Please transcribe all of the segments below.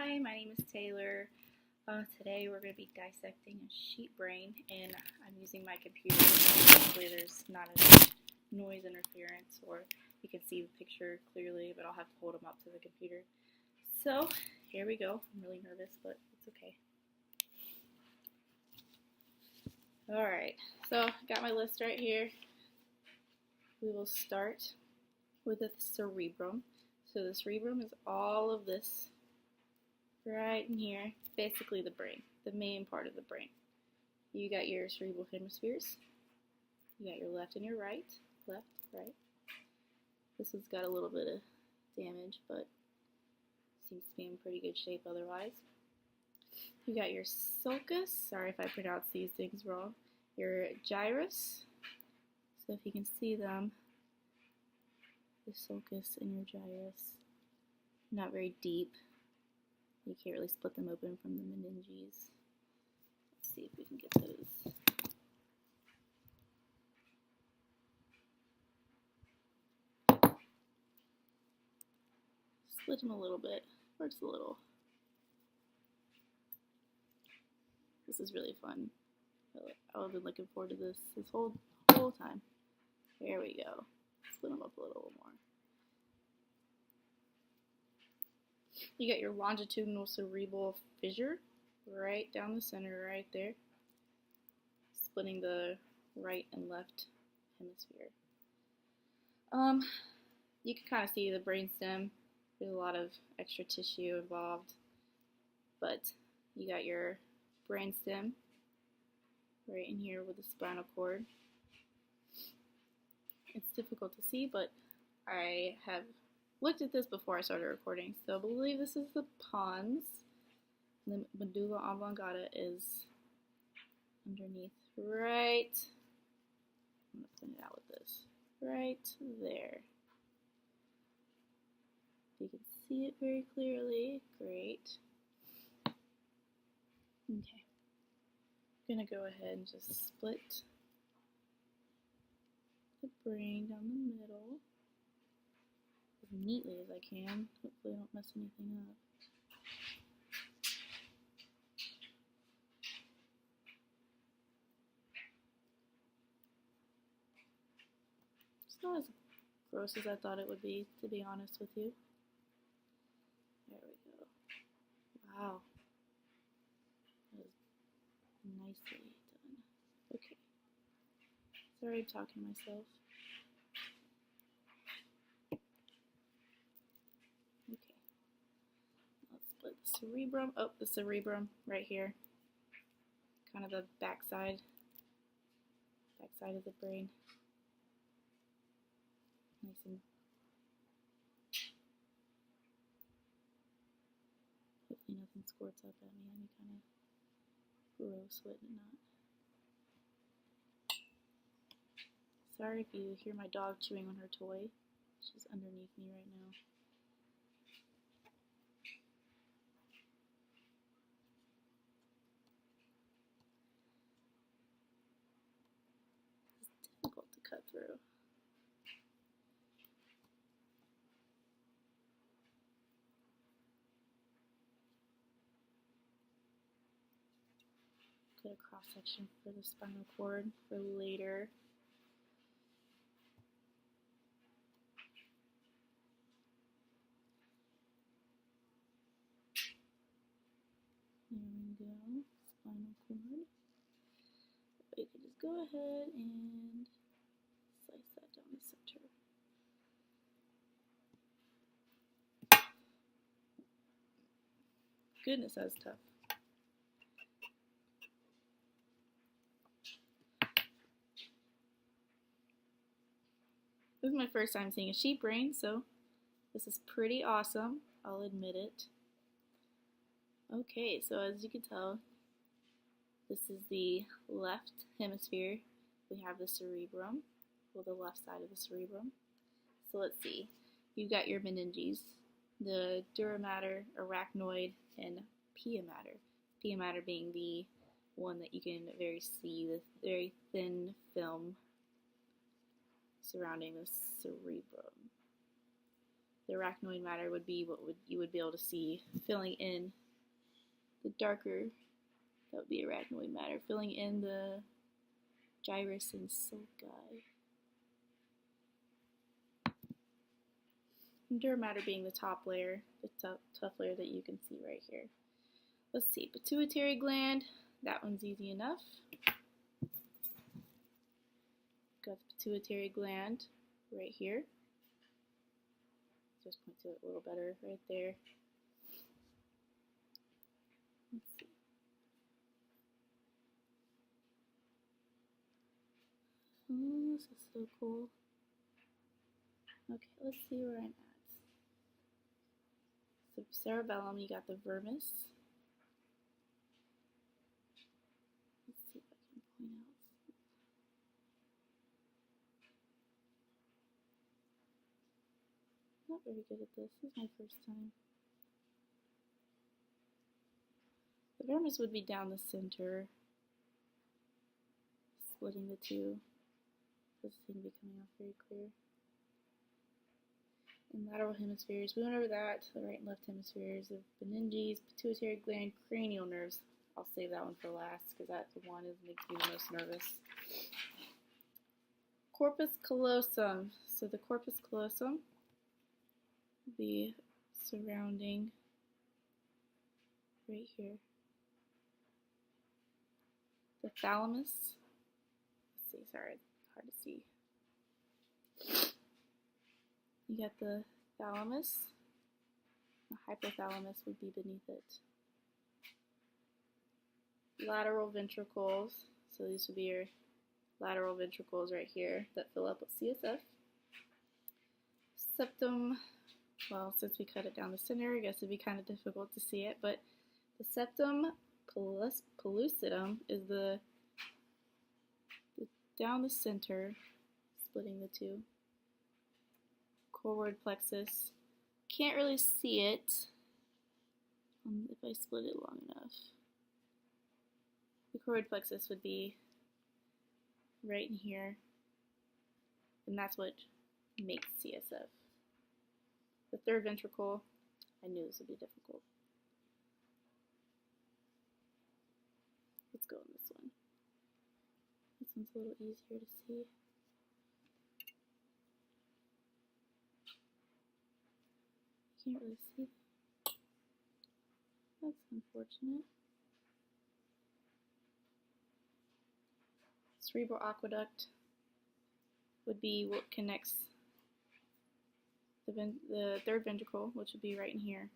Hi, my name is Taylor. Today we're going to be dissecting a sheep brain, and I'm using my computer. Hopefully there's not any noise interference, or you can see the picture clearly, but I'll have to hold them up to the computer. So here we go. I'm really nervous, but it's okay. Alright, so got my list right here. We will start with the cerebrum. So the cerebrum is all of this right in here, basically the brain, the main part of the brain. You got your cerebral hemispheres. You got your left and your right. Left, right. This one's got a little bit of damage, but seems to be in pretty good shape otherwise. You got your sulcus. Sorry if I pronounce these things wrong. Your gyrus. So if you can see them, the sulcus and your gyrus, not very deep. You can't really split them open from the meninges. Let's see if we can get those. Split them a little bit, or just a little. This is really fun. I've been looking forward to this whole time. There we go. Split them up a little more. You got your longitudinal cerebral fissure right down the center right there, splitting the right and left hemisphere. You can kind of see the brainstem. There's a lot of extra tissue involved, but you got your brainstem right in here with the spinal cord. It's difficult to see, but I have looked at this before I started recording, so I believe this is the pons. The medulla oblongata is underneath, right, I'm going to point it out with this, right there. You can see it very clearly, great. Okay, I'm going to go ahead and just split the brain down the middle as neatly as I can. Hopefully I don't mess anything up. It's not as gross as I thought it would be, to be honest with you. There we go. Wow. That is nicely done. Okay. Sorry I'm talking to myself. Okay. Let's split the cerebrum. Oh, the cerebrum right here. Kind of the backside of the brain. Nice and hopefully nothing squirts up at me, any kind of gross would it not. Sorry if you hear my dog chewing on her toy. She's underneath me right now. It's difficult to cut through. Get a cross section for the spinal cord for later. There we go, spinal cord. You can just go ahead and slice that down the center. Goodness, that's tough. This is my first time seeing a sheep brain, so this is pretty awesome, I'll admit it. Okay, so as you can tell, this is the left hemisphere. We have the cerebrum, or the left side of the cerebrum. So let's see. You've got your meninges, the dura mater, arachnoid, and pia mater. Pia mater being the one that you can see the very thin film surrounding the cerebrum. the arachnoid matter would be what you would be able to see filling in the darker. That would be arachnoid matter filling in the gyrus and sulci. And dura mater being the top layer, the tough layer that you can see right here. Let's see, pituitary gland, that one's easy enough. Got the pituitary gland right here. Just point to it a little better right there. Let's see. Oh, this is so cool. Okay, let's see where I'm at. So cerebellum, you got the vermis. Let's see if I can point out. Not very good at this. This is my first time. The vermis would be down the center, splitting the two. This thing be coming off very clear. In lateral hemispheres, we went over that. The right and left hemispheres of meninges, pituitary gland, cranial nerves. I'll save that one for last because that one makes me the most nervous. Corpus callosum. So the corpus callosum will be surrounding right here. The thalamus. Let's see, sorry, hard to see. You got the thalamus. The hypothalamus would be beneath it. Lateral ventricles. So these would be your lateral ventricles right here that fill up with CSF. Septum. Well, since we cut it down the center, I guess it'd be kind of difficult to see it, but the septum pellucidum is the down the center, splitting the two. Choroid plexus. Can't really see it if I split it long enough. The choroid plexus would be right in here, and that's what makes CSF. The third ventricle, I knew this would be difficult. Let's go on this one. This one's a little easier to see. Can't really see that. That's unfortunate. Cerebral aqueduct would be what connects the third ventricle, which would be right in here,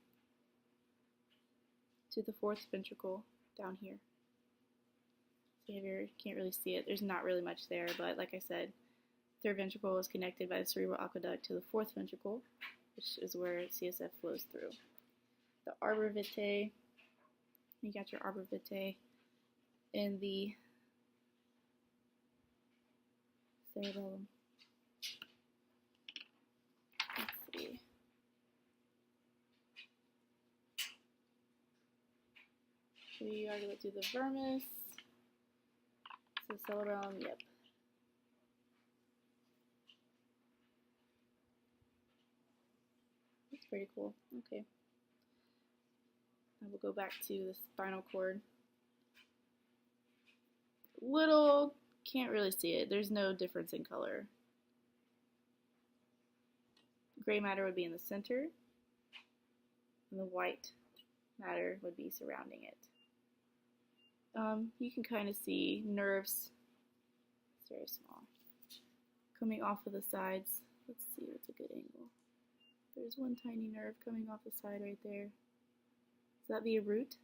to the fourth ventricle down here. So you can't really see it. There's not really much there, but like I said, third ventricle is connected by the cerebral aqueduct to the fourth ventricle, which is where CSF flows through. The arbor vitae, you got your arbor vitae in the cerebellum. Let's see. We already went through the vermis. So cerebellum, yep. That's pretty cool. Okay. Now we'll go back to the spinal cord. Little, can't really see it. There's no difference in color. Gray matter would be in the center, and the white matter would be surrounding it. You can kind of see nerves. It's very small. Coming off of the sides. Let's see what's a good angle. There's one tiny nerve coming off the side right there. Does that be a root?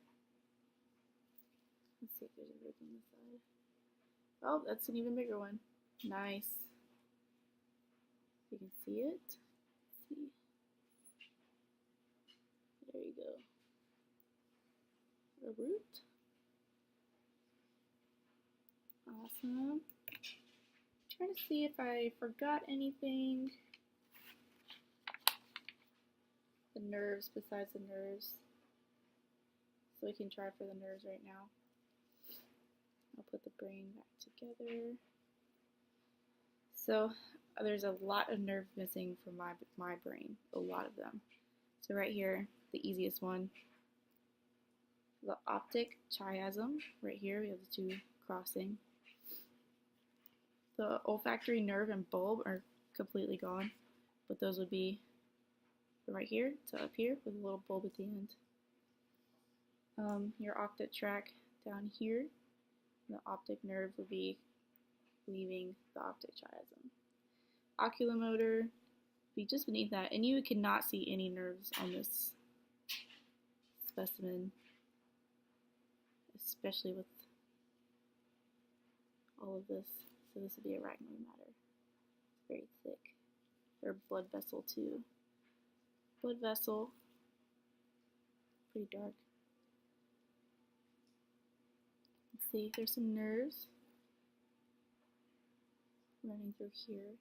Let's see if there's a root on the side. Oh, that's an even bigger one. Nice. You can see it. Let's see. There you go. A root. Awesome. Trying to see if I forgot anything. The nerves besides the nerves. So we can try for the nerves right now. I'll put the brain back together. So there's a lot of nerves missing from my brain, a lot of them. So right here, the easiest one, the optic chiasm. Right here, we have the two crossing. The olfactory nerve and bulb are completely gone, but those would be from right here to up here with a little bulb at the end. Your optic tract down here, the optic nerve would be leaving the optic chiasm. Oculomotor would be just beneath that, and you cannot see any nerves on this specimen, especially with all of this. So this would be arachnoid matter. It's very thick. Or blood vessel too. Blood vessel, pretty dark. Let's see, there's some nerves running through here.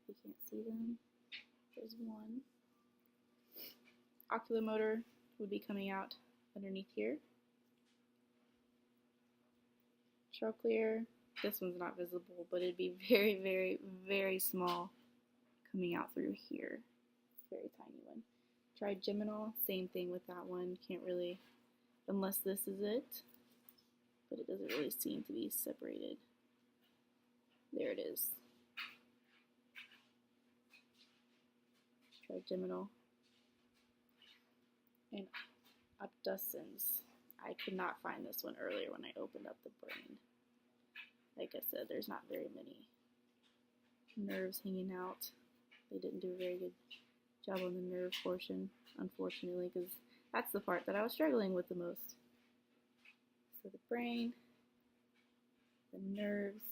You can't see them. There's one. Oculomotor would be coming out underneath here. Trochlear, this one's not visible, but it'd be very, very, very small coming out through here. It's a very tiny one. Trigeminal, same thing with that one. Can't really, unless this is it, but it doesn't really seem to be separated. There it is. Trigeminal. And abducens. I could not find this one earlier when I opened up the brain. Like I said, there's not very many nerves hanging out. They didn't do a very good job on the nerve portion, unfortunately, because that's the part that I was struggling with the most. So the brain, the nerves,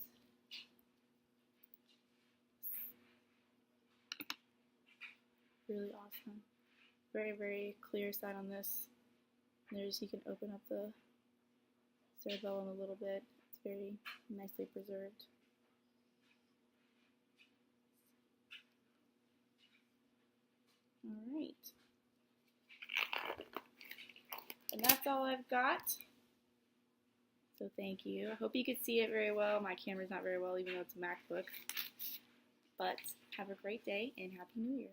really awesome. Very, very clear side on this. There's, you can open up the cerebellum a little bit. It's very nicely preserved. All right. And that's all I've got. So thank you. I hope you could see it very well. My camera's not very well, even though it's a MacBook. But have a great day and Happy New Year.